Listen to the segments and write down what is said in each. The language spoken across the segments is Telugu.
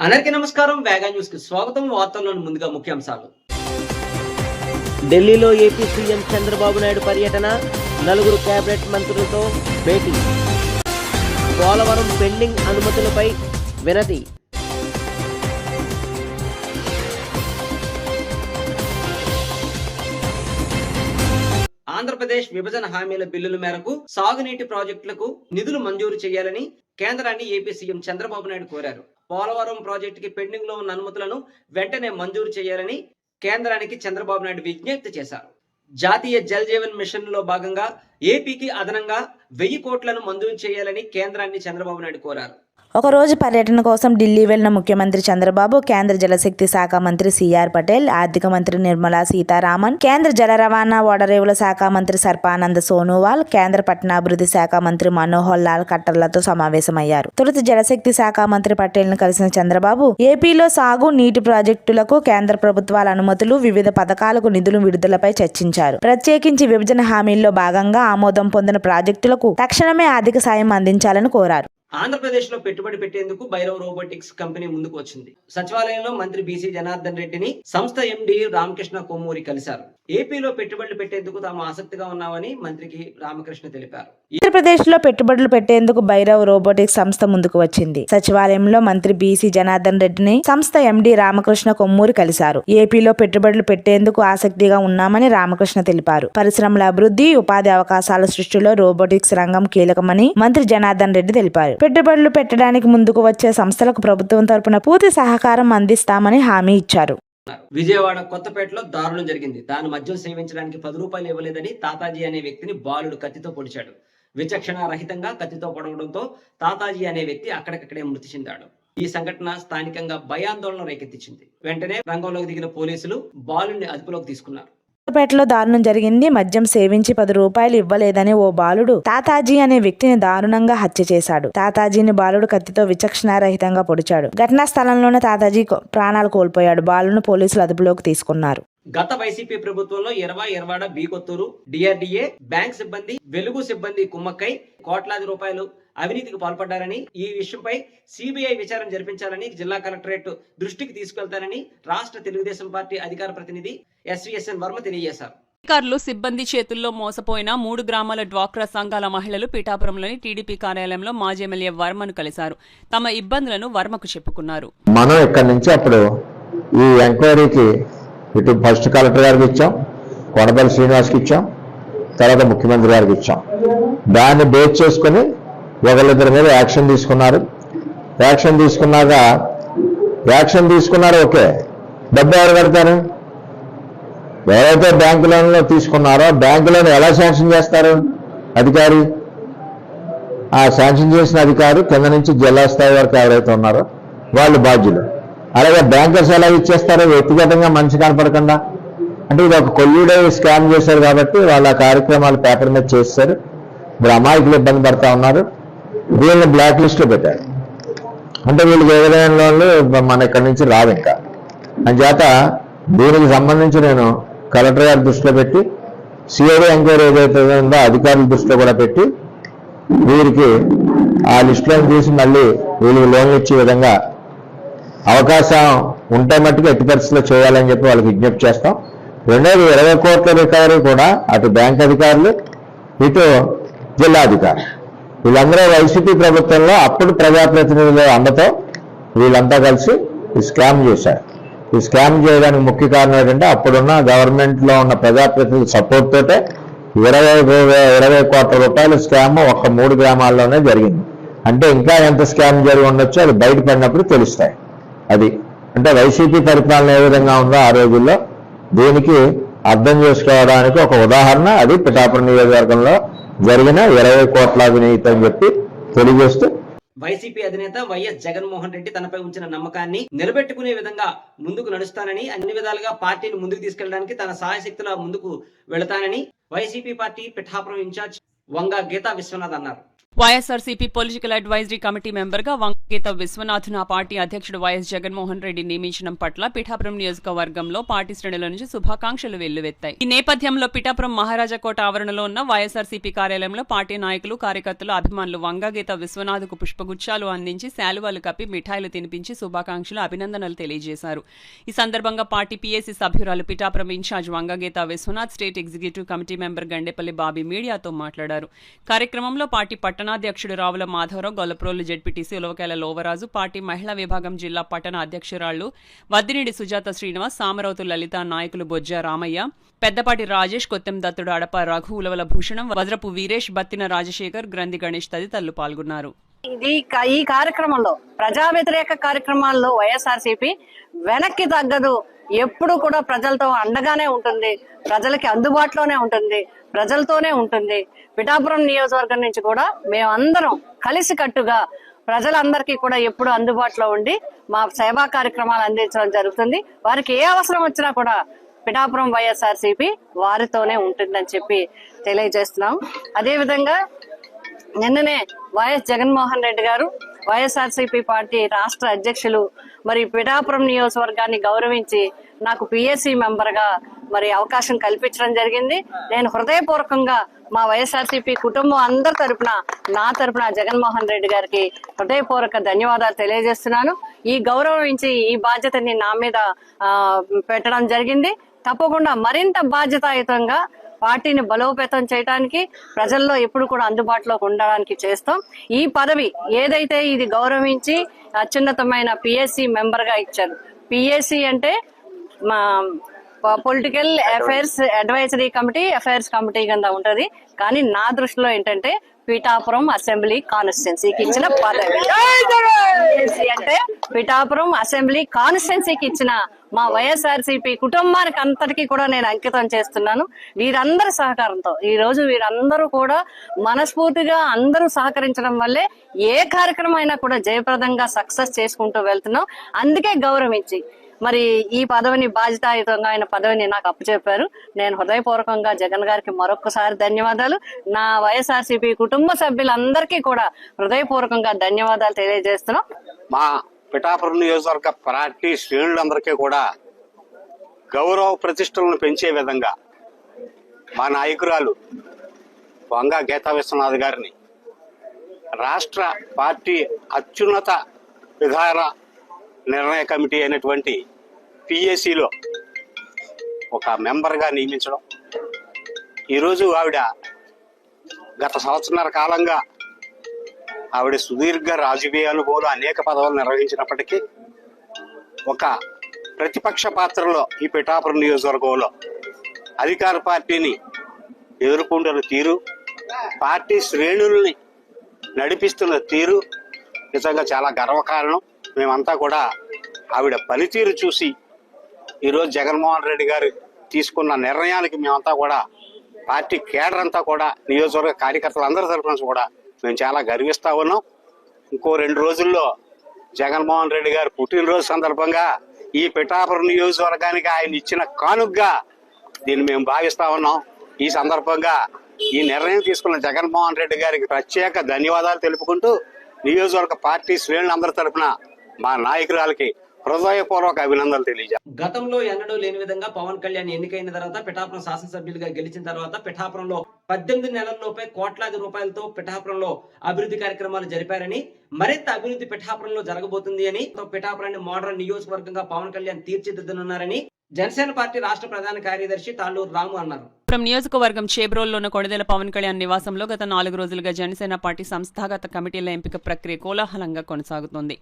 అందరికీ నమస్కారం. వేగా న్యూస్ కి స్వాగతం. వార్తల్లోని ముందుగా ముఖ్యాంశాలు. ఢిల్లీలో ఏపీ సీఎం చంద్రబాబు నాయుడు పర్యటన, నలుగురు కేబినెట్ మంత్రులతో భేటీ. పోలవరం పెండింగ్ అనుమతులపై వినతి. ఆంధ్రప్రదేశ్ విభజన హామీల బిల్లుల మేరకు సాగునీటి ప్రాజెక్టులకు నిధులు మంజూరు చేయాలని కేంద్రాన్ని ఏపీ సీఎం చంద్రబాబు నాయుడు కోరారు. పోలవరం ప్రాజెక్టుకి పెండింగ్ లో ఉన్న అనుమతులను వెంటనే మంజూరు చేయాలని కేంద్రానికి చంద్రబాబు నాయుడు విజ్ఞప్తి చేశారు. జాతీయ జల్ జీవన్ మిషన్ లో భాగంగా ఏపీకి అదనంగా 1000 కోట్లను మంజూరు చేయాలని కేంద్రాన్ని చంద్రబాబు నాయుడు కోరారు. ఒకరోజు పర్యటన కోసం ఢిల్లీ వెళ్లిన ముఖ్యమంత్రి చంద్రబాబు కేంద్ర జలశక్తి శాఖ మంత్రి సిఆర్ పటేల్, ఆర్థిక మంత్రి నిర్మలా సీతారామన్, కేంద్ర జల రవాణా ఓడరేవుల శాఖ మంత్రి సర్పానంద్ సోనోవాల్, కేంద్ర పట్టణాభివృద్ధి శాఖ మంత్రి మనోహర్ లాల్ ఖట్టర్లతో సమావేశమయ్యారు. తొలుత జలశక్తి శాఖ మంత్రి పటేల్ ను కలిసిన చంద్రబాబు ఏపీలో సాగు నీటి ప్రాజెక్టులకు కేంద్ర ప్రభుత్వాల అనుమతులు, వివిధ పథకాలకు నిధులు విడుదలపై చర్చించారు. ప్రత్యేకించి విభజన హామీల్లో భాగంగా ఆమోదం పొందిన ప్రాజెక్టులకు తక్షణమే ఆర్థిక సాయం అందించాలని కోరారు. ఆంధ్రప్రదేశ్ లో పెట్టుబడి పెట్టేందుకు భైరవ్ రోబోటిక్స్ కంపెనీ ముందుకు వచ్చింది. సచివాలయంలో మంత్రి బీసీ జనార్దన్ రెడ్డిని సంస్థ ఎండీ రామకృష్ణ కొమ్మూరి కలిశారు. ఏపీలో పెట్టుబడులు పెట్టేందుకు తాము ఆసక్తిగా ఉన్నామని మంత్రికి రామకృష్ణ తెలిపారు. ఆంధ్రప్రదేశ్ లో పెట్టుబడులు పెట్టేందుకు భైరవ్ రోబోటిక్స్ సంస్థ ముందుకు వచ్చింది. సచివాలయంలో మంత్రి బీసీ జనార్దన్ రెడ్డిని సంస్థ ఎండీ రామకృష్ణ కొమ్మూరి కలిశారు. ఏపీలో పెట్టుబడులు పెట్టేందుకు ఆసక్తిగా ఉన్నామని రామకృష్ణ తెలిపారు. పరిశ్రమల అభివృద్ధి, ఉపాధి అవకాశాల సృష్టిలో రోబోటిక్స్ రంగం కీలకమని మంత్రి జనార్దన్ రెడ్డి తెలిపారు. పెట్టుబడులు పెట్టడానికి ముందుకు వచ్చే సంస్థలకు ప్రభుత్వం తరపున పూర్తి సహకారం అందిస్తామని హామీ ఇచ్చారు. విజయవాడ కొత్తపేటలో దారుణం జరిగింది. తాను మద్యం సేవించడానికి 10 రూపాయలు ఇవ్వలేదని తాతాజీ అనే వ్యక్తిని బాలుడు కత్తితో పొడిచాడు. విచక్షణ రహితంగా కత్తితో పొడవడంతో తాతాజీ అనే వ్యక్తి అక్కడికక్కడే మృతి చెందాడు. ఈ సంఘటన స్థానికంగా భయాందోళన రేకెత్తించింది. వెంటనే రంగంలోకి దిగిన పోలీసులు బాలుడిని అదుపులోకి తీసుకున్నారు. కొత్తపేటలో దారుణం జరిగింది. మద్యం సేవించి 10 రూపాయలు ఇవ్వలేదని ఓ బాలుడు తాతాజీ అనే వ్యక్తిని దారుణంగా హత్య చేశాడు. తాతాజీని బాలుడు కత్తితో విచక్షణారహితంగా పొడిచాడు. ఘటనా స్థలంలోనే తాతాజీ ప్రాణాలు కోల్పోయాడు. బాలును పోలీసులు అదుపులోకి తీసుకున్నారు. గత వైసీపీ ప్రభుత్వంలో ఎర్వాడ బీకొత్తూరు, డిఆర్డీఏ, బ్యాంక్ సిబ్బంది, వెలుగు సిబ్బంది కుమ్మక్కై కోట్లాది రూపాయలు అవినీతికి పాల్పడ్డారని, ఈ విషయంపై సిబిఐ విచారణ జరిపించాలని జిల్లా కలెక్టరేట్ దృష్టికి తీసుకెళ్తానని రాష్ట్ర తెలుగుదేశం పార్టీ అధికార ప్రతినిధి ఎస్వీఎస్ఎన్ వర్మ తెలియజేశారు. అధికారులు సిబ్బంది చేతుల్లో మోసపోయిన 3 గ్రామాల డ్వాక్రా సంఘాల మహిళలు పీఠాపురంలోని టీడీపీ కార్యాలయంలో మాజీ ఎమ్మెల్యే వర్మను కలిశారు. తమ ఇబ్బందులను వర్మకు చెప్పుకున్నారు. మనం ఇక్కడి నుంచి అప్పుడు ఈ ఎంక్వైరీకి ఇటు ఫస్ట్ కలెక్టర్ గారికి ఇచ్చాం, కొడపల్లి శ్రీనివాస్కి ఇచ్చాం, తర్వాత ముఖ్యమంత్రి గారికి ఇచ్చాం. దాన్ని బేస్ చేసుకుని ఒకళ్ళిద్దరి మీద యాక్షన్ తీసుకున్నారు. యాక్షన్ తీసుకున్నారు ఓకే. డబ్బు ఎవరు కడతారు? ఎవరైతే బ్యాంకు లోన్లో తీసుకున్నారో బ్యాంకు లోన్ ఎలా శాంక్షన్ చేస్తారు? అధికారి, ఆ శాంక్షన్ చేసిన అధికారి కింద నుంచి జిల్లా స్థాయి వరకు ఎవరైతే ఉన్నారో వాళ్ళు బాధ్యులు. అలాగే బ్యాంకర్స్ ఎలా ఇచ్చేస్తారో వ్యక్తిగతంగా మనిషి కనపడకుండా. అంటే ఇది ఒక కొల్లుడే స్కామ్ చేశారు కాబట్టి వాళ్ళ కార్యక్రమాలు పేపర్ మీద చేస్తారు. ఇప్పుడు అమాయకులు ఇబ్బంది పడతా ఉన్నారు. వీళ్ళని బ్లాక్ లిస్ట్లో పెట్టారు. అంటే వీళ్ళకి ఏ విధమైన లోన్లు మన ఇక్కడి నుంచి రావు ఇంకా. అంచేత దీనికి సంబంధించి నేను కలెక్టర్ గారి దృష్టిలో పెట్టి, సిఐడి ఎంక్వైరీ ఏదైతే ఉందో అధికారుల దృష్టిలో కూడా పెట్టి వీరికి ఆ లిస్టులో తీసి మళ్ళీ వీళ్ళకి లోన్లు ఇచ్చే విధంగా అవకాశం ఉంటే మట్టుకు ఎట్టి పరిస్థితుల్లో చేయాలని చెప్పి వాళ్ళకి విజ్ఞప్తి చేస్తాం. రెండోది 20 కోట్ల రికవరీ కూడా అటు బ్యాంక్ అధికారులు, ఇటు జిల్లా అధికారులు వీళ్ళందరూ వైసీపీ ప్రభుత్వంలో అప్పుడు ప్రజాప్రతినిధుల అండతో వీళ్ళంతా కలిసి ఈ స్కామ్ చేశారు. ఈ స్కామ్ చేయడానికి ముఖ్య కారణం ఏంటంటే అప్పుడున్న గవర్నమెంట్లో ఉన్న ప్రజాప్రతినిధుల సపోర్ట్ తోటే 20 కోట్ల రూపాయల స్కామ్ ఒక్క 3 గ్రామాల్లోనే జరిగింది. అంటే ఇంకా ఎంత స్కామ్ జరిగి ఉండొచ్చో అది బయటపడినప్పుడు తెలుస్తాయి. అది అంటే వైసీపీ పరిపాలన ఏ విధంగా ఉందో ఆ రోజుల్లో దీనికి అర్థం చేసుకోవడానికి ఒక ఉదాహరణ అది పిఠాపురం నియోజకవర్గంలో జరిగిన 20 కోట్ల అవినీతి అని చెప్పి తెలియజేస్తూ, వైసీపీ అధినేత వైఎస్ జగన్మోహన్ రెడ్డి తనపై ఉంచిన నమ్మకాన్ని నిలబెట్టుకునే విధంగా ముందుకు నడుస్తానని, అన్ని విధాలుగా పార్టీని ముందుకు తీసుకెళ్లడానికి తన సాయశక్తులా ముందుకు వెళతానని వైసీపీ పార్టీ పిఠాపురం ఇన్ఛార్జ్ వంగ గీతా విశ్వనాథ్ అన్నారు. వైఎస్ఆర్సీపీ పొలిటికల్ అడ్వైజరీ కమిటీ మెంబర్గా వంగగీత విశ్వనాథ్ను ఆ పార్టీ అధ్యక్షుడు వైఎస్ జగన్మోహన్ రెడ్డి నియమించడం పట్ల పిఠాపురం నియోజకవర్గంలో పార్టీ శ్రేణుల నుంచి శుభాకాంక్షలు వెల్లువెత్తాయి. ఈ నేపథ్యంలో పిఠాపురం మహారాజాకోట ఆవరణలో ఉన్న వైఎస్ఆర్సీపీ కార్యాలయంలో పార్టీ నాయకులు, కార్యకర్తలు, అభిమానులు వంగగీత విశ్వనాథ్కు పుష్పగుచ్చాలు అందించి శాలువాలు కప్పి మిఠాయిలు తినిపించి శుభాకాంక్షలు, అభినందనలు తెలియజేశారు. ఈ సందర్భంగా పార్టీ పీఏసీ సభ్యురాలు Pithapuram in charge Vanga Geetha Viswanath, state executive committee member Gandepalli Bobby మీడియాతో మాట్లాడారు. కార్యక్రమంలో పార్టీ పట్టణాధ్యక్షుడు రావుల మాధవరావు, గొల్లప్రోలు జెడ్పీటీసీ ఉలవకాయల లోవరాజు, పార్టీ మహిళా విభాగం జిల్లా పట్టణ అధ్యక్షురాళ్లు వద్దినేడి సుజాత శ్రీనివాస్, సామరౌతు లలిత, నాయకులు బొజ్జ రామయ్య, పెద్దపాటి రాజేష్, కొత్తెం దత్తుడు, అడప రఘు, ఉలవల భూషణం, వజ్రపు వీరేష్, బత్తిన రాజశేఖర్, గ్రంథి గణేష్ తదితరులు పాల్గొన్నారు. ఈ కార్యక్రమంలో ప్రజా వ్యతిరేక కార్యక్రమాల్లో వైఎస్ఆర్సీపీ వెనక్కి తగ్గదు. ఎప్పుడు కూడా ప్రజలతో అండగానే ఉంటుంది, ప్రజలకి అందుబాటులోనే ఉంటుంది, ప్రజలతోనే ఉంటుంది. పిఠాపురం నియోజకవర్గం నుంచి కూడా మేమందరం కలిసికట్టుగా ప్రజలందరికీ కూడా ఎప్పుడు అందుబాటులో ఉండి మా సేవా కార్యక్రమాలు అందించడం జరుగుతుంది. వారికి ఏ అవసరం వచ్చినా కూడా పిఠాపురం వైఎస్ఆర్సీపీ వారితోనే ఉంటుందని చెప్పి తెలియజేస్తున్నాం. అదేవిధంగా నిన్ననే వైఎస్ జగన్మోహన్ రెడ్డి గారు, వైఎస్ఆర్సీపీ పార్టీ రాష్ట్ర అధ్యక్షులు మరి పిఠాపురం నియోజకవర్గాన్ని గౌరవించి నాకు పిఎస్సి మెంబర్ గా మరి అవకాశం కల్పించడం జరిగింది. నేను హృదయపూర్వకంగా మా వైఎస్ఆర్సీపీ కుటుంబం అందరి తరపున, నా తరపున జగన్మోహన్ రెడ్డి గారికి హృదయపూర్వక ధన్యవాదాలు తెలియజేస్తున్నాను. ఈ గౌరవించి ఈ బాధ్యతని నా మీద పెట్టడం జరిగింది. తప్పకుండా మరింత బాధ్యతాయుతంగా పార్టీని బలోపేతం చేయడానికి, ప్రజల్లో ఎప్పుడు కూడా అందుబాటులోకి ఉండడానికి చేస్తాం. ఈ పదవి ఏదైతే ఇది గౌరవించి అత్యున్నతమైన పిఎస్సి మెంబర్ గా ఇచ్చారు. పిఎస్సి అంటే political affairs advisory committee, affairs committee కింద ఉంటది. కానీ నా దృష్టిలో ఏంటంటే పిఠాపురం అసెంబ్లీ కాన్స్టిట్యున్సీకి ఇచ్చిన పదవి అంటే పిఠాపురం అసెంబ్లీ కాన్స్టిట్యున్సీకి ఇచ్చిన మా వైఎస్ఆర్సీపీ కుటుంబానికి అంతటికీ కూడా నేను అంకితం చేస్తున్నాను. వీరందరి సహకారంతో ఈ రోజు వీరందరూ కూడా మనస్ఫూర్తిగా అందరూ సహకరించడం వల్లే ఏ కార్యక్రమం అయినా కూడా జయప్రదంగా సక్సెస్ చేసుకుంటూ వెళ్తున్నాం. అందుకే గౌరవించి మరి ఈ పదవిని బాధ్యతాయుతంగా ఆయన పదవిని నాకు అప్పచెప్పారు. నేను హృదయపూర్వకంగా జగన్ గారికి మరొకసారి ధన్యవాదాలు, నా వైఎస్ఆర్సీపీ కుటుంబ సభ్యులందరికీ కూడా హృదయపూర్వకంగా ధన్యవాదాలు తెలియజేస్తున్నాం. మా పిఠాపురం నియోజకవర్గ పార్టీ శ్రేణులందరికీ కూడా గౌరవ ప్రతిష్టలను పెంచే విధంగా మా నాయకురాలు వంగ గీతా విశ్వనాథ్ గారిని రాష్ట్ర పార్టీ అత్యున్నత విధాన నిర్ణయ కమిటీ అయినటువంటి పిఎస్సిలో ఒక మెంబర్గా నియమించడం. ఈరోజు ఆవిడ గత సంవత్సరాల కాలంగా ఆవిడ సుదీర్ఘ రాజకీయ అనుభవాలు అనేక పదవులు నిర్వహించినప్పటికీ ఒక ప్రతిపక్ష పాత్రలో ఈ పిఠాపురం నియోజకవర్గంలో అధికార పార్టీని ఎదుర్కొంటున్న తీరు, పార్టీ శ్రేణుల్ని నడిపిస్తున్న తీరు నిజంగా చాలా గర్వకారణం. మేమంతా కూడా ఆవిడ పనితీరు చూసి ఈరోజు జగన్మోహన్ రెడ్డి గారు తీసుకున్న నిర్ణయానికి మేమంతా కూడా పార్టీ కేడర్ అంతా కూడా నియోజకవర్గ కార్యకర్తలు అందరి తరఫున కూడా మేము చాలా గర్విస్తా ఉన్నాం. ఇంకో 2 రోజుల్లో జగన్మోహన్ రెడ్డి గారు పుట్టినరోజు సందర్భంగా ఈ పిఠాపురం నియోజకవర్గానికి ఆయన ఇచ్చిన కానుకగా దీన్ని మేము భావిస్తా ఉన్నాం. ఈ సందర్భంగా ఈ నిర్ణయం తీసుకున్న జగన్మోహన్ రెడ్డి గారికి ప్రత్యేక ధన్యవాదాలు తెలుపుకుంటూ నియోజకవర్గ పార్టీ శ్రేణులందరి తరఫున మా నాయకురాలకి హృదయపూర్వక అభినందనలు తెలియజేస్తాం. గతంలో ఎన్నడూ లేని విధంగా పవన్ కళ్యాణ్ ఎన్నికైన తర్వాత పిఠాపురం శాసనసభ్యులుగా గెలిచిన తర్వాత పిఠాపురంలో 18 నెలల్లోపే కోట్లాది రూపాయలతో పిఠాపురంలో అభివృద్ధి కార్యక్రమాలు జరిపారని, మరింత అభివృద్ధి పిఠాపురంలో జరగబోతుంది అని, పిఠాపురాన్ని మోడర్న్ నియోజకవర్గంగా పవన్ కళ్యాణ్ తీర్చిదిద్దనున్నారని జనసేన పార్టీ రాష్ట్ర ప్రధాన కార్యదర్శి తాళ్ళూరు రాము అన్నారు. నియోజకవర్గం చేబ్రోల్లో ఉన్న కొణిదెల పవన్ కళ్యాణ్ నివాసంలో గత 4 రోజులుగా జనసేన పార్టీ సంస్థాగత కమిటీల ఎంపిక ప్రక్రియ కోలాహలంగా కొనసాగుతోంది.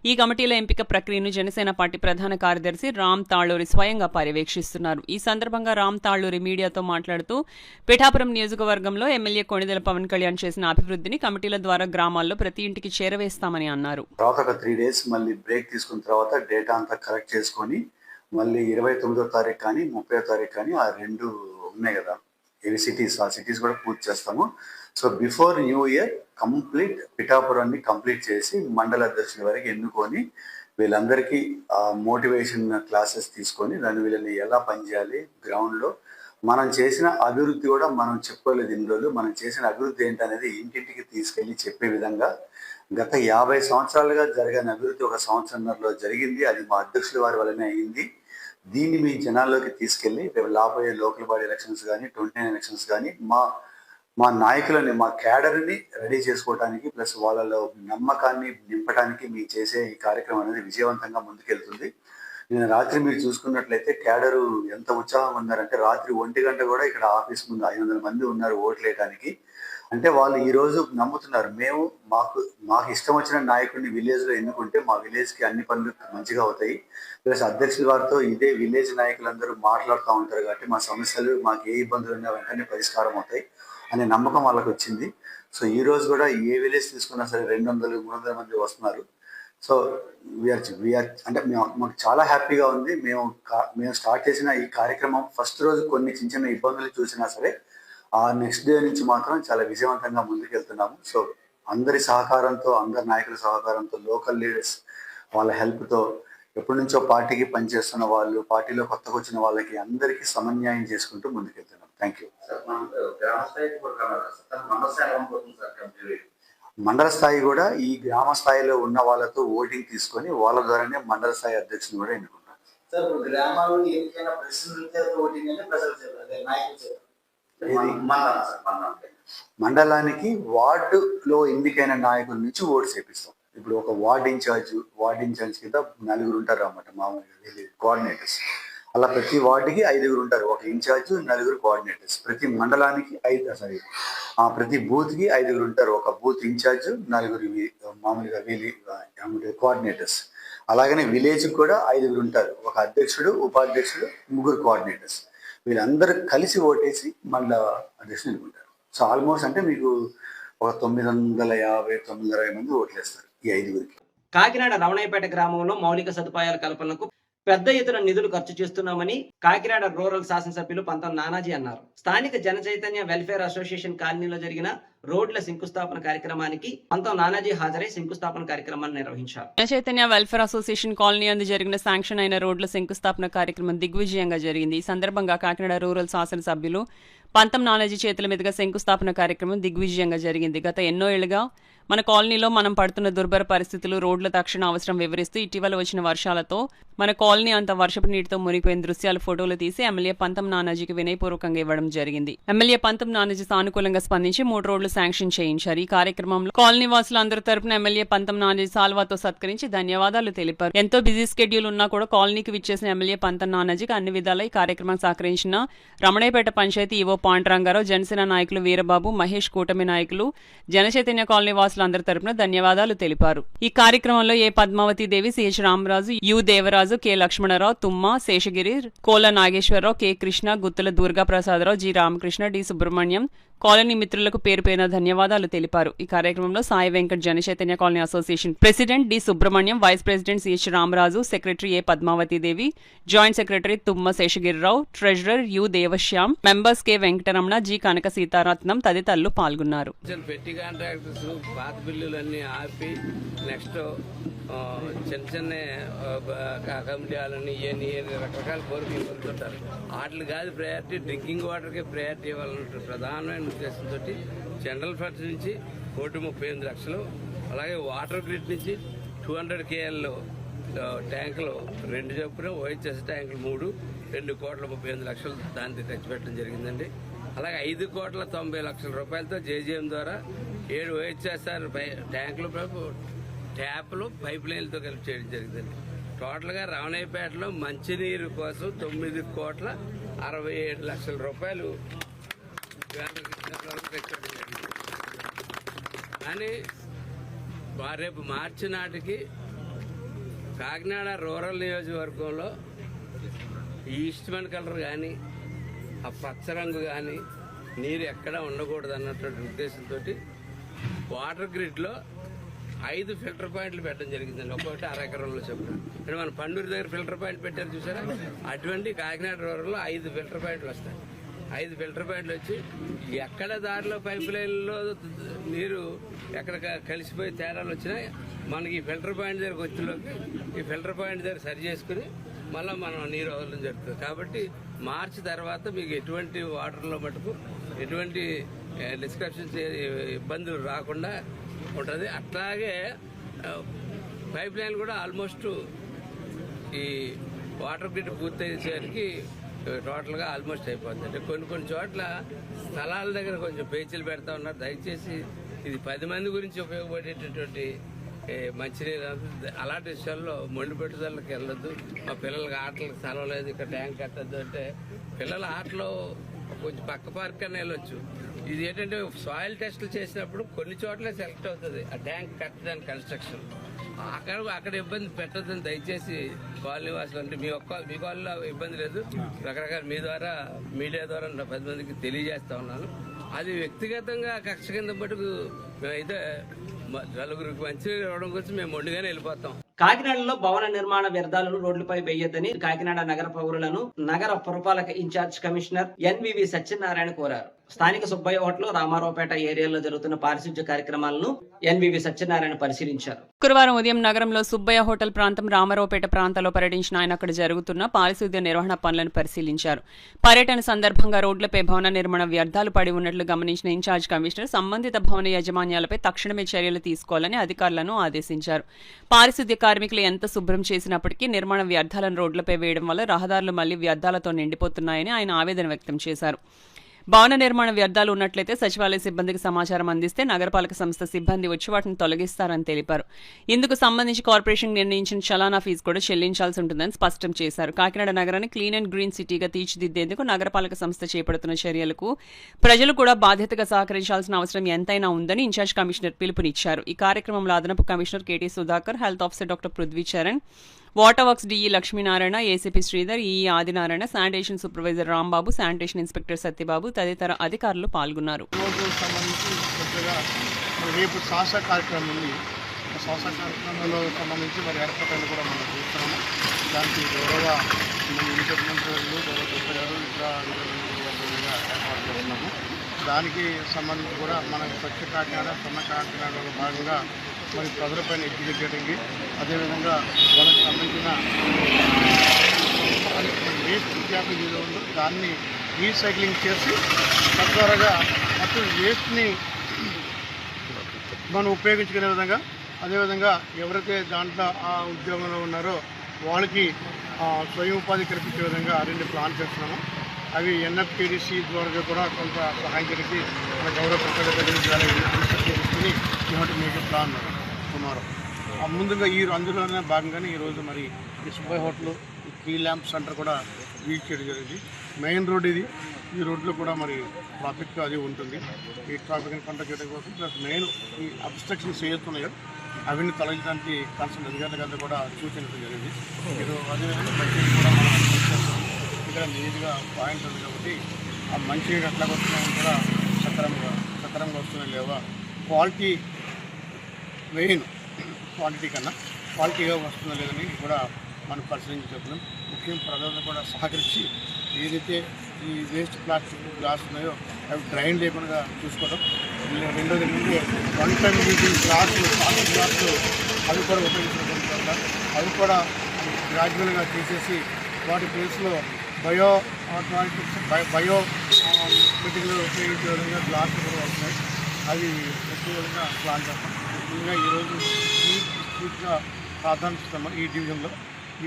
ఈ కమిటీల ఎంపిక ప్రక్రియను జనసేన పార్టీ ప్రధాన కార్యదర్శి రామ్ తాళ్ళూరి స్వయంగా పర్యవేక్షిస్తున్నారు. ఈ సందర్భంగా రామ్ తాళ్ళూరి మీడియాతో మాట్లాడుతూ పిఠాపురం నియోజకవర్గంలో ఎమ్మెల్యే కొణిదెల పవన్ కళ్యాణ్ చేసిన అభివృద్ధిని కమిటీల ద్వారా గ్రామాల్లో ప్రతి ఇంటికి చేరవేస్తామని అన్నారు. తర్వాత ఒక 3 days మళ్ళీ బ్రేక్ తీసుకున్న తర్వాత డేటా అంతా కలెక్ట్ చేసుకొని మళ్ళీ 29వ తారీఖు కానీ 30వ తారీఖు కానీ ఆ 2 ఉన్నాయి కదా ఏవి సిటీస్, ఆ సిటీస్ కూడా పూర్తి చేస్తాము. So before new year complete పిఠాపురాన్ని కంప్లీట్ చేసి మండల అధ్యక్షుల వరకు ఎన్నుకొని వీళ్ళందరికీ మోటివేషన్ క్లాసెస్ తీసుకొని దాన్ని వీళ్ళని ఎలా పనిచేయాలి, గ్రౌండ్లో మనం చేసిన అభివృద్ధి కూడా మనం చెప్పుకోలేదు ఇన్ని రోజులు. మనం చేసిన అభివృద్ధి ఏంటనేది ఇంటింటికి తీసుకెళ్లి చెప్పే విధంగా గత 50 సంవత్సరాలుగా జరిగిన అభివృద్ధి ఒక సంవత్సరంలో జరిగింది. అది మా అధ్యక్షుల వారి వల్లనే అయింది. దీన్ని మీ జనాల్లోకి తీసుకెళ్లి రేపు రాబోయే లోకల్ బాడీ ఎలక్షన్స్ కానీ 29 ఎలక్షన్స్ కానీ మా నాయకులని, మా క్యాడర్ని రెడీ చేసుకోవడానికి ప్లస్ వాళ్ళలో నమ్మకాన్ని నింపడానికి మీ చేసే ఈ కార్యక్రమం అనేది విజయవంతంగా ముందుకెళ్తుంది. నేను రాత్రి మీరు చూసుకున్నట్లయితే క్యాడరు ఎంత ఉత్సాహంగా ఉన్నారంటే రాత్రి 1 గంట కూడా ఇక్కడ ఆఫీస్ ముందు 500 మంది ఉన్నారు ఓట్లు వేయడానికి. అంటే వాళ్ళు ఈ రోజు నమ్ముతున్నారు, మేము మాకు ఇష్టం వచ్చిన నాయకుడిని విలేజ్లో ఎన్నుకుంటే మా విలేజ్కి అన్ని పనులు మంచిగా అవుతాయి. ప్లస్ అధ్యక్షుల వారితో ఇదే విలేజ్ నాయకులందరూ మాట్లాడుతూ ఉంటారు కాబట్టి మా సమస్యలు, మాకు ఏ ఇబ్బందులు ఉన్నా వెంటనే పరిష్కారం అవుతాయి అనే నమ్మకం వాళ్ళకి వచ్చింది. సో ఈ రోజు కూడా ఏ విలేజ్ తీసుకున్నా సరే 200-300 మంది వస్తున్నారు. సో వీఆర్ అంటే మాకు చాలా హ్యాపీగా ఉంది. మేము స్టార్ట్ చేసిన ఈ కార్యక్రమం ఫస్ట్ రోజు కొన్ని చిన్న ఇబ్బందులు చూసినా సరే ఆ నెక్స్ట్ డే నుంచి మాత్రం చాలా విజయవంతంగా ముందుకెళ్తున్నాము. సో అందరి సహకారంతో, అందరి నాయకుల సహకారంతో, లోకల్ లీడర్స్ వాళ్ళ హెల్ప్తో, ఎప్పటి నుంచో పార్టీకి పనిచేస్తున్న వాళ్ళు, పార్టీలో కొత్తగా వచ్చిన వాళ్ళకి అందరికీ సమన్యాయం చేసుకుంటూ ముందుకెళ్తున్నాం. Thank you. మండల స్థాయి కూడా ఈ గ్రామ స్థాయిలో ఉన్న వాళ్ళతో ఓటింగ్ తీసుకొని వాళ్ళ ద్వారానే మండల స్థాయి అధ్యక్షుని కూడా ఎన్నుకుంటారు. మండలానికి వార్డులో ఎన్నికైన నాయకుల నుంచి ఓటు చేపిస్తాం. ఇప్పుడు ఒక వార్డ్ ఇన్ఛార్జ్ కింద 4 ఉంటారు అన్నమాట, మామూలుగా కోఆర్డినేటర్స్. అలా ప్రతి వార్డుకి 5 ఉంటారు, ఒక ఇన్ఛార్జ్ 4 కోఆర్డినేటర్స్. ప్రతి మండలానికి ప్రతి బూత్కి 5 ఉంటారు, ఒక బూత్ ఇన్ఛార్జ్ 4 మామూలుగా కోఆర్డినేటర్స్. అలాగనే విలేజ్ కూడా 5 ఉంటారు, ఒక అధ్యక్షుడు, ఉపాధ్యక్షుడు, 3 కోఆర్డినేటర్స్. వీళ్ళందరూ కలిసి ఓటేసి మళ్ళీ అధ్యక్షుడు ఎన్నుకుంటారు. సో ఆల్మోస్ట్ అంటే మీకు ఒక 950-960 మంది ఓట్లేస్తారు ఈ 5గురికి. కాకినాడ రమణయ్యపేట గ్రామంలో మౌలిక సదుపాయాల కల్పనకు పెద్ద ఎత్తున నిధులు ఖర్చు చేస్తున్నామని కాకినాడ రూరల్ శాసనసభ్యులు పంతం నానాజీ అన్నారు. స్థానిక జన చైతన్య వెల్ఫేర్ అసోసియేషన్ కాలనీలో జరిగిన రోడ్ల శంకుస్థాపన కార్యక్రమానికి పంతం నానాజీ హాజరై శంకుస్థాపన కార్యక్రమాన్ని నిర్వహించారు. జన చైతన్య వెల్ఫేర్ అసోసియేషన్ కాలనీ అందు జరిగిన శాంక్షన్ అయిన రోడ్ల శంకుస్థాపన కార్యక్రమం దిగ్విజయంగా జరిగింది. ఈ సందర్భంగా కాకినాడ రూరల్ శాసనసభ్యులు పంతం నానాజీ చేతుల మీదుగా శంకుస్థాపన కార్యక్రమం దిగ్విజయంగా జరిగింది. గత ఎన్నో ఏళ్లుగా మన కాలనీలో మనం పడుతున్న దుర్భర పరిస్థితులు, రోడ్ల తక్షణ అవసరం వివరిస్తూ ఇటీవల వచ్చిన వర్షాలతో మన కాలనీ అంత వర్షపు నీటితో మునిగిపోయిన దృశ్యాలు ఫోటోలు తీసి ఎమ్మెల్యే పంతం నానాజీకి వినయపూర్వకంగా ఇవ్వడం జరిగింది. ఎమ్మెల్యే పంతం నానాజీ సానుకూలంగా స్పందించి 3 రోడ్లు శాంక్షన్ చేయించారు. ఈ కార్యక్రమంలో కాలనీ వాసులందరి తరపున ఎమ్మెల్యే పంతం నానాజీ సాల్వాతో సత్కరించి ధన్యవాదాలు తెలిపారు. ఎంతో బిజీ స్కెడ్యూల్ ఉన్నా కూడా కాలనీకి విచ్చేసిన ఎమ్మెల్యే పంతం నానాజీకి అన్ని విధాలా ఈ కార్యక్రమం సహకరించిన రమణయ్యపేట పంచాయతీ ఈవో పాండురంగారావు, జనసేన నాయకులు వీరబాబు, మహేష్, కూటమి నాయకులు, జనచైతన్య కాలనీ వాసులందరి తరపున ధన్యవాదాలు తెలిపారు. ఈ కార్యక్రమంలో A Padmavathi Devi, CH Ramaraju, U Devaraju, K Lakshmanarao, Thumma, Seshagiri, Kola Nageswararao, K Krishna, Guttula Durga Prasadarao, G Ramakrishna, D Subrahmanyam, colony మిత్రులకు పేరు పేరున ధన్యవాదాలు తెలిపారు. ఈ కార్యక్రమంలో Sai Venkat, Janachaitanya colony association president D Subrahmanyam, vice president CH Ramaraju, secretary A Padmavathi Devi, joint secretary Thumma Seshagirirao, treasurer U Devashyam, members K Venkataramana, G Kanaka Seetharatnam తదితరులు పాల్గొన్నారు. పెట్టి కాంట్రాక్టర్స్ పాత బిల్లులన్నీ ఆపి నెక్స్ట్ చిన్న కమిటీలని ఇవన్నీ రకరకాల కోరికలు పొందుతుంటారు. వాటికి కాదు ప్రయారిటీ, డ్రింకింగ్ వాటర్కే ప్రయారిటీ ఇవ్వాలంటారు. ప్రధానమైన ఉద్దేశంతో జనరల్ ఫండ్ నుంచి 1,38 లక్షలు, అలాగే వాటర్ గ్రిడ్ నుంచి 200 KL ట్యాంకులు 2 చొప్పున, OHS ట్యాంకులు 3, 2,38 లక్షలు దానికి ఖర్చు పెట్టడం జరిగిందండి. అలాగే 5,90 లక్షల రూపాయలతో JJM ద్వారా 7 OHSR ట్యాంకులు, ట్యాప్లు, పైప్ లైన్లతో కలిపి చేయడం జరిగిందండి. టోటల్గా రమణయ్యపేటలో మంచినీరు కోసం 9,67 లక్షల రూపాయలు కానీ రేపు మార్చి నాటికి కాకినాడ రూరల్ నియోజకవర్గంలో ఈస్ట్మన్ కలర్ కానీ ఆ పచ్చ రంగు కానీ నీరు ఎక్కడా ఉండకూడదు అన్నటువంటి ఉద్దేశంతో వాటర్ గ్రిడ్లో 5 ఫిల్టర్ పాయింట్లు పెట్టడం జరిగిందండి. ఒక్కొక్కటి 1/2 ఎకరంలో చెప్తాను. అంటే మన పండూరు దగ్గర ఫిల్టర్ పాయింట్ పెట్టారు చూసారా, అటువంటి కాకినాడ రూరల్లో 5 ఫిల్టర్ పాయింట్లు వస్తాయి. 5 ఫిల్టర్ పాయింట్లు వచ్చి ఎక్కడ దారిలో పైప్ లైన్లో నీరు ఎక్కడ కలిసిపోయి తేడాలు వచ్చినా మనకి ఈ ఫిల్టర్ పాయింట్ దగ్గరకు వచ్చేలోకి ఈ ఫిల్టర్ పాయింట్ దగ్గర సరి చేసుకుని మళ్ళీ మనం నీరు వదలడం జరుగుతుంది. కాబట్టి మార్చి తర్వాత మీకు ఎటువంటి వాటర్లో మటుకు ఎటువంటి డిస్క్రిప్షన్స్ ఇబ్బందులు రాకుండా ఉంటుంది. అట్లాగే పైప్ లైన్ కూడా ఆల్మోస్ట్ ఈ వాటర్ గ్రిడ్ పూర్తయ్యేసరికి టోటల్గా ఆల్మోస్ట్ అయిపోతుంది. అంటే కొన్ని చోట్ల స్థలాల దగ్గర కొంచెం పేచీలు పెడతా ఉన్నారు. దయచేసి ఇది 10 మంది గురించి ఉపయోగపడేటటువంటి మంచినీరు అలాంటి విషయాల్లో మొండి పెట్టుదలకి వెళ్ళొద్దు. మా పిల్లలకి ఆటలకు స్థలం లేదు, ఇక్కడ ట్యాంక్ కట్టద్దు అంటే పిల్లల ఆటలో కొంచెం పక్క పార్క్ అని వెళ్ళొచ్చు. ఇది ఏంటంటే సాయిల్ టెస్టులు చేసినప్పుడు కొన్ని చోట్లే సెలెక్ట్ అవుతుంది ఆ ట్యాంక్ కట్టడానికి కన్స్ట్రక్షన్. అక్కడ ఇబ్బంది పెట్టద్దని దయచేసి కాలనీ వాసులు, అంటే మీ కాలనీలో ఇబ్బంది లేదు, రకరకాల మీ ద్వారా మీడియా ద్వారా 10 మందికి తెలియజేస్తా ఉన్నాను. అది వ్యక్తిగతంగా కక్ష కింద మటుకు మేమైతే నలుగురికి మంచి ఇవ్వడం గురించి మేము మొండిగానే వెళ్ళిపోతాం. కాకినాడలో భవన నిర్మాణ వ్యర్థాలను రోడ్లపై వేయొద్దని కాకినాడ నగర పౌరులను నగర పురపాలక ఇన్ఛార్జ్ కమిషనర్ ఎన్వివి సత్యనారాయణ కోరారు. స్థానిక సుబ్బయ్య హోటల్ రామారావుపేట ఏరియాలో జరుగుతున్న పారిశుధ్య కార్యక్రమాలను ఎన్వివి సత్యనారాయణ పరిశీలించారు. శుక్రవారం ఉదయం నగరంలో సుబ్బయ్య హోటల్ ప్రాంతం రామారావుపేట ప్రాంతాల్లో పర్యటించిన ఆయన అక్కడ జరుగుతున్న పారిశుధ్య నిర్వహణ పనులను పరిశీలించారు. పర్యటన సందర్భంగా రోడ్లపై భవన నిర్మాణ వ్యర్థాలు పడి ఉన్నట్లు గమనించిన ఇన్ఛార్జ్ కమిషనర్ సంబంధిత భవన యాజమాన్యాలపై తక్షణమే చర్యలు తీసుకోవాలని అధికారులను ఆదేశించారు. పారిశుధ్య కార్మికులు ఎంత శుభ్రం చేసినప్పటికీ నిర్మాణ వ్యర్థాలను రోడ్లపై వేయడం వల్ల రహదారులు మళ్లీ వ్యర్థాలతో నిండిపోతున్నాయని ఆయన ఆవేదన వ్యక్తం చేశారు. భవన నిర్మాణ వ్యర్థాలు ఉన్నట్లయితే సచివాలయ సిబ్బందికి సమాచారం అందిస్తే నగరపాలక సంస్థ సిబ్బంది వచ్చి వాటిని తొలగిస్తారని తెలిపారు. ఇందుకు సంబంధించి కార్పొరేషన్ నిర్ణయించిన చలానా ఫీజు కూడా చెల్లించాల్సి ఉంటుందని స్పష్టం చేశారు. కాకినాడ నగరాన్ని క్లీన్ అండ్ గ్రీన్ సిటీగా తీర్చిదిద్దేందుకు నగరపాలక సంస్థ చేపడుతున్న చర్యలకు ప్రజలు కూడా బాధ్యతగా సహకరించాల్సిన అవసరం ఎంతైనా ఉందని ఇన్ఛార్జ్ కమిషనర్ పిలుపునిచ్చారు. ఈ కార్యక్రమంలో అదనపు commissioner KT Sudhakar, health officer doctor Prithvi Charan, water works DE Lakshminarayana, ACP Sridhar, EE Adinarayana, sanitation supervisor Rambabu, sanitation inspector Satyababu తదితర అధికారులు పాల్గొన్నారు. రేపు శ్వాస కార్యక్రమం ఉంది. శ్వాస కార్యక్రమంలో సంబంధించి మరి ఏర్పాట్లు కూడా మనం చూస్తున్నాము. దానికి గౌరవ ముఖ్యమంత్రులు గారు ఇతర ఏర్పాటు చేస్తున్నాము. దానికి సంబంధించి కూడా మన స్వచ్ఛ కాకినాడ సన్న కాకినాడలో భాగంగా మరి ప్రజలపైన ఎడ్యుకేటింగ్, అదేవిధంగా వాళ్ళకి సంబంధించిన వేస్ట్ విద్యార్థి ఏదో ఉందో దాన్ని రీసైక్లింగ్ చేసి తద్వారా మొత్తం వేస్ట్ని మనం ఉపయోగించుకునే విధంగా, అదేవిధంగా ఎవరైతే దాంట్లో ఆ ఉద్యోగంలో ఉన్నారో వాళ్ళకి స్వయం ఉపాధి కల్పించే విధంగా 2 ప్లాన్ చేస్తున్నాము. అవి ఎన్ఎఫ్టీడీసీ ద్వారా కూడా కొంత సహాయం చేసి మన గౌరవ తీసుకుని ఇటువంటి మేజర్ ప్లాన్ టుమారో. ముందుగా అందులోనే భాగంగానే ఈరోజు మరి ఈ సుబ్బయ్య హోటల్, ఈ 3 ల్యాంప్ సెంటర్ కూడా విజిట్ చేయడం జరిగింది. మెయిన్ రోడ్ ఇది. ఈ రోడ్లో కూడా మరి ట్రాఫిక్ అది ఉంటుంది. ఈ ట్రాఫిక్ని కంట్రోల్ చేయడం కోసం ప్లస్ మెయిన్ ఈ అబ్స్ట్రక్షన్స్ ఏతున్నాయో అవన్నీ తొలగించడానికి కన్సర్న్ అధికారులకు కూడా సూచించడం జరిగింది. మీరు అదేవిధంగా మంచినీరు కూడా మనం ఇక్కడ నీట్గా పాయింట్ ఉంది కాబట్టి ఆ మంచినీరు ఎట్లా వస్తున్నాయని కూడా సక్రమంగా వస్తున్నాయి లేవా, క్వాలిటీ మెయిన్ క్వాంటిటీ కన్నా క్వాలిటీగా వస్తుందో లేదని కూడా మనం పరిశీలించి చెప్తున్నాం. ముఖ్యం ప్రజలను కూడా సహకరించి ఏదైతే ఈ వేస్ట్ ప్లాస్టిక్ గ్లాస్ ఉన్నాయో అవి డ్రైన్ లేకుండా చూసుకోవడం. రెండోది ఏంటంటే 1 టైం యూజింగ్ గ్లాసులు, ప్లాస్టిక్ గ్లాసులు అవి కూడా ఉపయోగించడం, అవి కూడా గ్రాడ్యువల్గా తీసేసి వాటి ప్లేస్లో బయో మెటీరియల్ ఉపయోగించే విధంగా గ్లాసులు కూడా వస్తున్నాయి. అవి వచ్చే విధంగా ప్లాన్ చేస్తాం. ముఖ్యంగా ఈరోజు పూర్తిగా ప్రాధాన్యత ఈ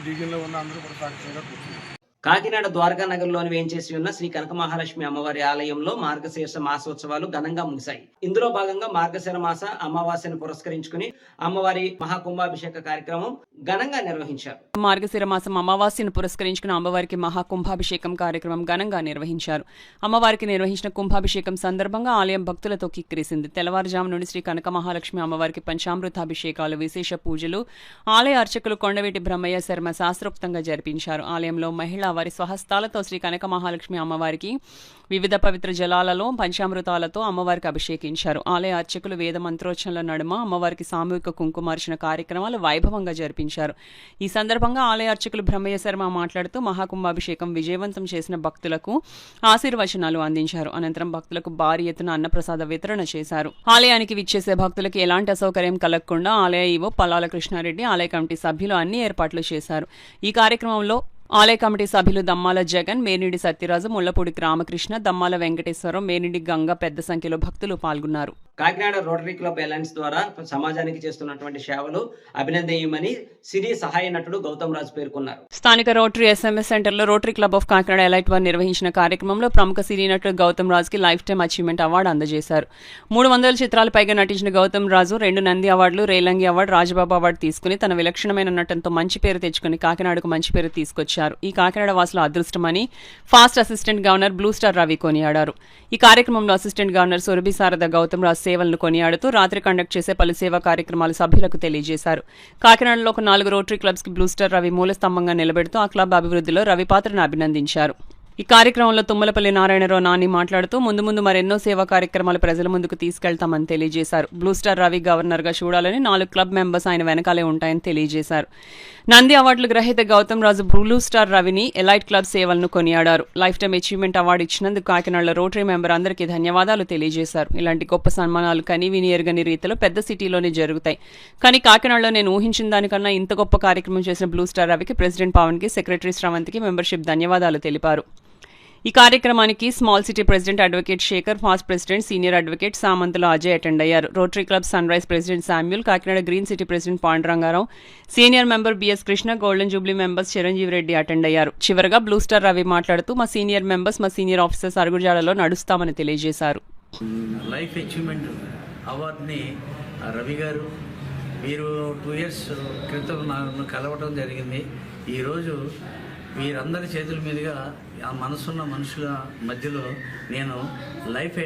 డివిజన్లో ఉన్న అందరూ కూడా సాక్షిగా కూర్చున్నారు. కాకినాడ ద్వారకా నగర్లోని వేంచేసి ఉన్న శ్రీ కనక మహాలక్ష్మి అమ్మవారి ఆలయంలో మార్గశీర్ష మాసోత్సవాలు ఘనంగా ముగిశాయి. ఇందులో భాగంగా మార్గశిర మాస అమావాస్యను పురస్కరించుకుని అమ్మవారి మహాకుంభాభిషేక కార్యక్రమం ఘనంగా నిర్వహించారు. మార్గశిర మాసం అమావాస్యను పురస్కరించుకుని అమ్మవారికి మహాకుంభాభిషేకం కార్యక్రమం ఘనంగా నిర్వహించారు. అమ్మవారికి నిర్వహించిన కుంభాభిషేకం సందర్భంగా ఆలయం భక్తులతో కిక్కిరిసింది. తెల్లవారుజాము నుండి శ్రీ కనక మహాలక్ష్మి అమ్మవారికి పంచామృతాభిషేకాలు, విశేష పూజలు ఆలయ అర్చకులు కొండవీటి బ్రహ్మయ్య శర్మ శాస్త్రోక్తంగా జరిపించారు. ఆలయంలో మహిళా వారి స్వహస్తాలతో శ్రీ కనక మహాలక్ష్మి అమ్మవారికి వివిధ పవిత్ర జలాలలో పంచామృతాలతో అమ్మవారికి అభిషేకించారు. ఆలయ అర్చకులు వేద మంత్రోచ్చరణల నడుమ అమ్మవారికి సామూహిక కుంకుమార్చన కార్యక్రమాలు వైభవంగా జరిపించారు. ఈ సందర్భంగా ఆలయ అర్చకులు బ్రహ్మయ్య శర్మ మాట్లాడుతూ మహాకుంభాభిషేకం విజయవంతం చేసిన భక్తులకు ఆశీర్వచనాలు అందించారు. అనంతరం భక్తులకు భారీ ఎత్తున అన్నప్రసాద వితరణ చేశారు. ఆలయానికి విచ్చేసే భక్తులకు ఎలాంటి అసౌకర్యం కలగకుండా ఆలయ ఈవో పల్లాల కృష్ణారెడ్డి, ఆలయ కమిటీ సభ్యులు అన్ని ఏర్పాట్లు చేశారు. ఈ కార్యక్రమంలో ఆలయ కమిటీ సభ్యులు దమ్మాల జగన్, మేనిడి సత్యరాజు, ముళ్లపూడి రామకృష్ణ, దమ్మాల వెంకటేశ్వరం, మేనిడి గంగ పెద్ద సంఖ్యలో భక్తులు పాల్గొన్నారు. కాకినాడ రోటరీ క్లబ్ అలయన్స్ ద్వారా సమాజానికి చేస్తున్నటువంటి సేవలు అభినందనీయమని సినీ సహాయ నటుడు గౌతమ్ రాజు పేర్కొన్నారు. స్థానిక రోటరీ ఎస్ఎంఎస్ సెంటర్లో rotary club of Kakinada elite 1 నిర్వహించిన కార్యక్రమంలో ప్రముఖ సినీ నటుడు గౌతమ్ రాజుకి లైఫ్ టైమ్ అచీవ్మెంట్ అవార్డు అందజేశారు. 300 చిత్రాలు పైగా నటించిన గౌతమ్ రాజు 2 నంది అవార్డులు, రేలంగి అవార్డు, రాజబాబు అవార్డు తీసుకుని తన విలక్షణమైన నటనతో మంచి పేరు తెచ్చుకుని కాకినాడకు మంచి పేరు తీసుకొచ్చారు. ఈ కాకినాడ వాసుల అదృష్టమని past assistant governor blue star Ravi కొనియాడారు. ఈ కార్యక్రమంలో అసిస్టెంట్ గవర్నర్ సురభి శారద గౌతమ్ రాజు సేవలను కొనియాడుతూ రాత్రి కండక్ట్ చేసే పలు సేవా కార్యక్రమాలు సభ్యులకు తెలియజేశారు. కాకినాడలో ఒక 4 రోటరీ క్లబ్స్ కి బ్లూ స్టార్ రవి మూల స్తంభంగా నిలబెడుతూ ఆ క్లబ్ అభివృద్ధిలో రవి పాత్రను అభినందించారు. ఈ కార్యక్రమంలో తుమ్మలపల్లి నారాయణరావు నాని మాట్లాడుతూ ముందు మరెన్నో సేవా కార్యక్రమాలు ప్రజల ముందుకు తీసుకెళ్తామని తెలియజేశారు. బ్లూ స్టార్ రవి గవర్నర్గా చూడాలని 4 క్లబ్ మెంబర్స్ ఆయన వెనకాలే ఉంటాయని తెలియజేశారు. నంది అవార్డుల గ్రహీత గౌతమ్ రాజు బ్లూ స్టార్ రవిని ఎలైట్ క్లబ్ సేవలను కొనియాడారు. లైఫ్ టైమ్ అచీవ్మెంట్ అవార్డు ఇచ్చినందుకు కాకినాడలో రోటరీ మెంబర్ అందరికీ ధన్యవాదాలు తెలియజేశారు. ఇలాంటి గొప్ప సన్మానాలు కనీవిని ఎరుగని రీతిలో పెద్ద సిటీలోనే జరుగుతాయి. కానీ కాకినాడలో నేను ఊహించిన దానికన్నా ఇంత గొప్ప కార్యక్రమం చేసిన బ్లూ స్టార్ రవికి ప్రెసిడెంట్ పవన్ కి, సెక్రటరీ శ్రవంతికి మెంబర్షిప్ ధన్యవాదాలు తెలిపారు. ఈ కార్యక్రమానికి small city president advocate Shekhar, past president senior advocate Samanthula Ajay attend అయ్యారు. Rotary club sunrise president Samuel, Kakinada green city president Pandurangarao, senior member BS Krishna, golden jubilee members Chiranjeevi Reddy attend అయ్యారు. చివరగా బ్లూ స్టార్ రవి మాట్లాడుతూ మా సీనియర్ మెంబర్స్, మా సీనియర్ ఆఫీసర్స్ అరుగుజాడలో నడుస్తామని తెలియజేశారు. లైఫ్ అచీవ్మెంట్ అవార్డుని రవి గారు మీరు 2 years క్రితం నన్ను కలవటం జరిగింది. ఈరోజు వీరందరి చేతుల మీదుగా ఆ మనసున్న మనుషుల మధ్యలో నేను లైఫ్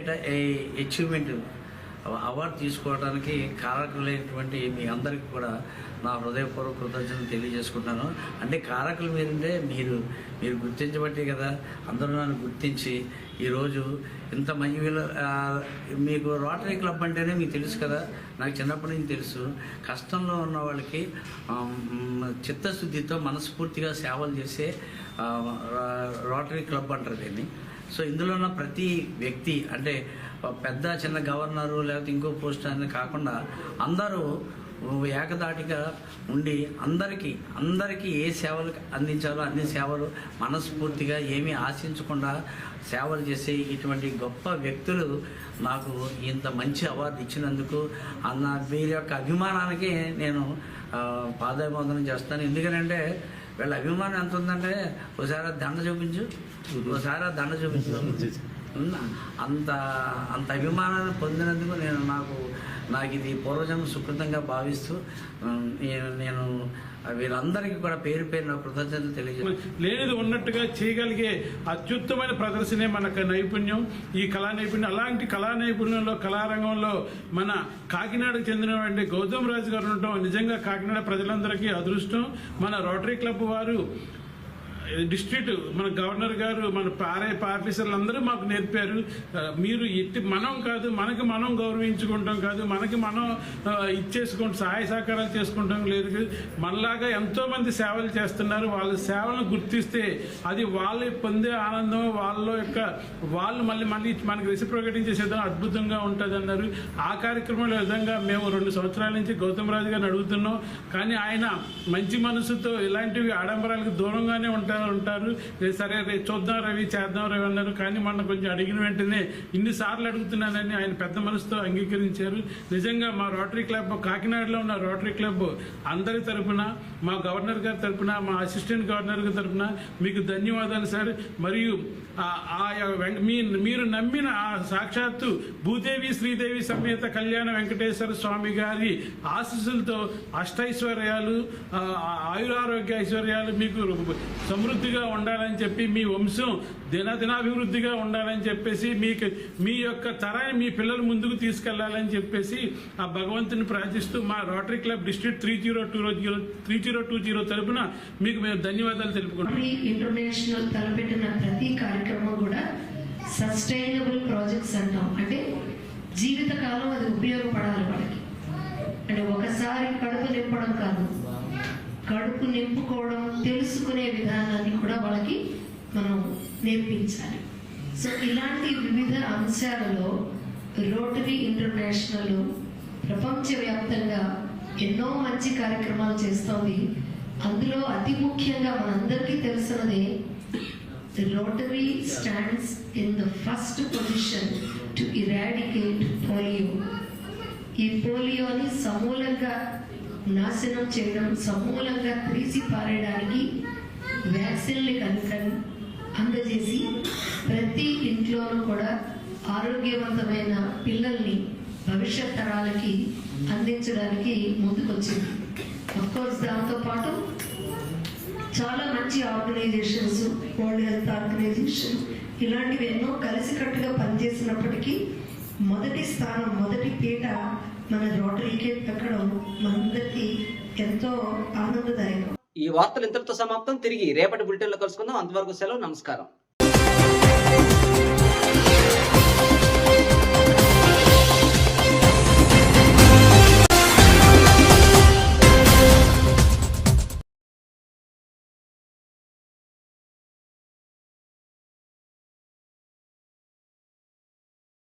అచీవ్మెంట్ అవార్డు తీసుకోవడానికి కారకులైనటువంటి మీ అందరికీ కూడా నా హృదయపూర్వక కృతజ్ఞతలు తెలియజేసుకుంటాను. అంటే కారకులు మీరంటే మీరు గుర్తించబట్టే కదా అందరూ నన్ను గుర్తించి ఈరోజు ఇంత మంచి మీకు రోటరీ క్లబ్ అంటేనే మీకు తెలుసు కదా, నాకు చిన్నప్పటి నుంచి తెలుసు. కష్టంలో ఉన్న వాళ్ళకి చిత్తశుద్ధితో మనస్ఫూర్తిగా సేవలు చేసే రోటరీ క్లబ్ అంటారు దీన్ని. సో ఇందులో ఉన్న ప్రతి వ్యక్తి అంటే పెద్ద చిన్న గవర్నరు లేకపోతే ఇంకో పోస్ట్ అని కాకుండా అందరూ ఏకదాటిగా ఉండి అందరికీ ఏ సేవలు అందించాలో అన్ని సేవలు మనస్ఫూర్తిగా ఏమీ ఆశించకుండా సేవలు చేసే ఇటువంటి గొప్ప వ్యక్తులు నాకు ఇంత మంచి అవార్డు ఇచ్చినందుకు వీరి యొక్క అభిమానానికి నేను పాదాభివందనం చేస్తాను. ఎందుకంటే వీళ్ళ అభిమానం ఎంత ఉందంటే ఒకసారి దండ చూపించు అంత అభిమానాన్ని పొందినందుకు నాకు ఇది పూర్వజన్మ సుకృతంగా భావిస్తూ నేను వీళ్ళందరికీ కూడా పేరు నా కృతజ్ఞతలు తెలియజేస్తాను. లేనిది ఉన్నట్టుగా చేయగలిగే అత్యుత్తమైన ప్రదర్శనే మనకు నైపుణ్యం, ఈ కళా నైపుణ్యం. అలాంటి కళా నైపుణ్యంలో కళారంగంలో మన కాకినాడకు చెందినటువంటి గౌతమ్ రాజు గారు ఉండటం నిజంగా కాకినాడ ప్రజలందరికీ అదృష్టం. మన రోటరీ క్లబ్ వారు డిస్ట్రిక్ట్ మన గవర్నర్ గారు మన ఆఫీసర్లు అందరూ మాకు నేర్పారు. మీరు మనం కాదు మనకి మనం గౌరవించుకుంటాం కాదు, మనకి మనం ఇచ్చేసుకుంటాం, సహాయ సహకారాలు చేసుకుంటాం లేదు. మనలాగా ఎంతో మంది సేవలు చేస్తున్నారు. వాళ్ళ సేవలను గుర్తిస్తే అది వాళ్ళు పొందే ఆనందం వాళ్ళు మళ్ళీ మనకి రెసిప్రొకేటింగ్ చేసేదాం అద్భుతంగా ఉంటుంది అన్నారు. ఆ కార్యక్రమంలో విధంగా మేము 2 సంవత్సరాల నుంచి గౌతమ్ రాజు గారిని అడుగుతున్నాం. కానీ ఆయన మంచి మనసుతో ఇలాంటివి ఆడంబరాలకు దూరంగానే ఉంటారు. సరే చూద్దాం రవి, చేద్దాం రవి అన్నారు. కానీ మొన్న కొంచెం అడిగిన వెంటనే ఇన్నిసార్లు అడుగుతున్నానని ఆయన పెద్ద మనసుతో అంగీకరించారు. నిజంగా మా రోటరీ క్లబ్, కాకినాడలో ఉన్న రోటరీ క్లబ్ అందరి తరఫున, మా గవర్నర్ గారి తరఫున, మా అసిస్టెంట్ గవర్నర్ గారి తరఫున మీకు ధన్యవాదాలు సార్. మరియు మీరు నమ్మిన సాక్షాత్తు భూదేవి శ్రీదేవి సమేత కళ్యాణ వెంకటేశ్వర స్వామి గారి ఆశీస్సులతో అష్టైశ్వర్యాలు, ఆయురారోగ్య ఐశ్వర్యాలు మీకు సమృద్ధిగా ఉండాలని చెప్పి, మీ వంశం దినాభివృద్ధిగా ఉండాలని చెప్పేసి, మీ యొక్క తరాన్ని మీ పిల్లల ముందుకు తీసుకెళ్లాలని చెప్పేసి ఆ భగవంతుని ప్రార్థిస్తూ మా రోటరీ క్లబ్ డిస్ట్రిక్ట్ 3020 తరపున మీకు మేము ధన్యవాదాలు తెలుపుకుంటాం. ఇంటర్నేషనల్ తలపెట్టిన ప్రతి కార్యక్రమం కూడా సస్టైనబుల్ ప్రాజెక్ట్స్ అంటాం. అంటే జీవితకాలం అది ఉపయోగపడాలి వాళ్ళకి. అంటే ఒకసారి కడుపు నింపడం కాదు, కడుపు నింపుకోవడం తెలుసుకునే విధానాన్ని కూడా వాళ్ళకి మనం నేర్పించాలి. సో ఇలాంటి వివిధ అంశాలలో రోటరీ ఇంటర్నేషనల్ ప్రపంచవ్యాప్తంగా ఎన్నో మంచి కార్యక్రమాలు చేస్తోంది. అందులో అతి ముఖ్యంగా మనందరికీ తెలిసినదే the Rotary stands in the first position to eradicate polio. ఈ పోలియోని సమూలంగా నాశనం చేయడం, సమూలంగా తీసి పారేయడానికి వ్యాక్సిన్ని కనుక అందజేసి ప్రతి ఇంట్లోనూ కూడా ఆరోగ్యవంతమైన పిల్లల్ని భవిష్యత్ తరాలకి అందించడానికి ముందుకొచ్చింది. అఫ్కోర్స్ దాంతోపాటు చాలా మంచి ఆర్గనైజేషన్స్, వరల్డ్ హెల్త్ ఆర్గనైజేషన్ ఇలాంటివి ఎన్నో కలిసికట్టుగా పనిచేసినప్పటికీ మొదటి స్థానం, మొదటి పీట మన రోటరీకే ఎక్కడం మనందరికీ ఎంతో ఆనందదాయకం. ఈ వార్తలు ఇంతటితో సమాప్తం. తిరిగి రేపటి బులెటిన్లో కలుసుకుందాం. అంతవరకు సెలవు. నమస్కారం.